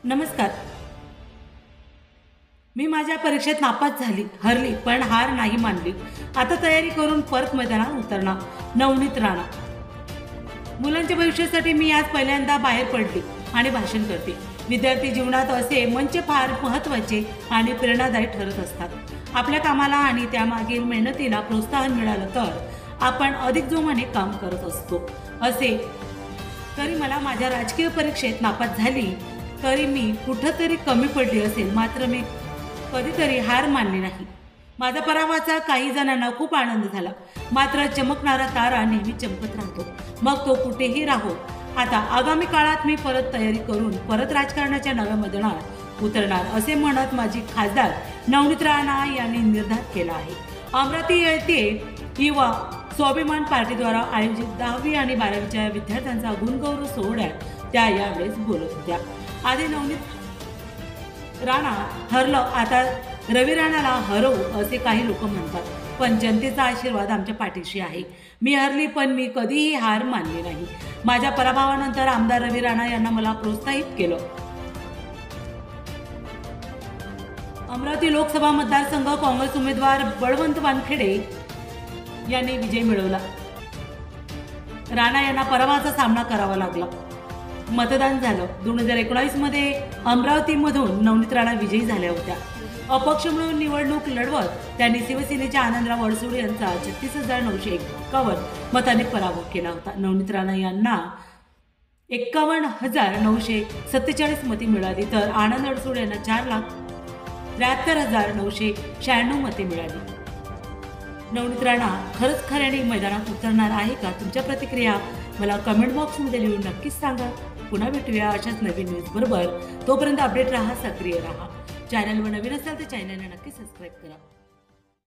नमस्कार. मी माझ्या परीक्षेत नापास झाली, हरली, पण हार नाही मानली. आता तयारी करून परत मैदानात उतरणार. नवनीत राणा. मुलांच्या भविष्यासाठी मी आज पहिल्यांदा बाहेर पडली आणि भाषण करते. विद्यार्थी जीवनात असे मंच फार महत्त्वाचे आणि प्रेरणादायी ठरत असतात. आपल्या कामाला आणि त्यामागील मेहनतीला प्रोत्साहन मिळालं तर आपण अधिक जोमाने काम करत असतो. असे तरी मला माझ्या राजकीय परीक्षेत नापास झाली तरी मी कुठंतरी कमी पडली असेल, मात्र मी कधीतरी हार मानली नाही. माझा पराभवाचा काही जणांना खूप आनंद झाला, मात्र चमकणारा तारा नेहमी चमकत राहतो, मग तो कुठेही राहो. आता आगामी काळात मी परत तयारी करून परत राजकारणाच्या नव्या मैदानात उतरणार, असे म्हणत माजी खासदार नवनीत राणा यांनी निर्धार केला आहे. अमरावती येथे युवा स्वाभिमान पार्टीद्वारा आयोजित 10वी आणि 12वीच्या विद्यार्थ्यांचा गुणगौरव सोहळ्यात त्या यावेळेस बोलत होत्या. आधी नवनीत राणा हरलं, आता रवी राणाला हरवू असे काही लोक म्हणतात, पण जनतेचा आशीर्वाद आमच्या पाठीशी आहे. मी हरली, पण मी कधीही हार मानली नाही. माझ्या पराभवानंतर आमदार रवी राणा यांना मला प्रोत्साहित केलं. अमरावती लोकसभा मतदारसंघ काँग्रेस उमेदवार बळवंत वानखेडे यांनी विजय मिळवला. राणा यांना पराभवाचा सामना करावा लागला. मतदान झालं. 2019 मध्ये अमरावतीमधून नवनीत राणा विजयी झाल्या होत्या. अपक्ष म्हणून निवडणूक लढवत त्यांनी शिवसेनेच्या आनंदराव अडसूळ यांचा 36,951 मतांनी पराभव केला होता. नवनीत राणा यांना 51,947 मते मिळाली, तर आनंद अडसूळ यांना 4,73,996 मते मिळाली. नवनीत राणा खरंच खऱ्याने मैदानात उतरणार आहे का? तुमच्या प्रतिक्रिया मला कमेंट बॉक्समध्ये लिहून नक्कीच सांगा. पुन्हा भेटूया अशाच नवीन न्यूज बरोबर. तोपर्यंत अपडेट राहा, सक्रिय राहा. चॅनलवर नवीन असाल तर चॅनलला नक्की सबस्क्राईब करा.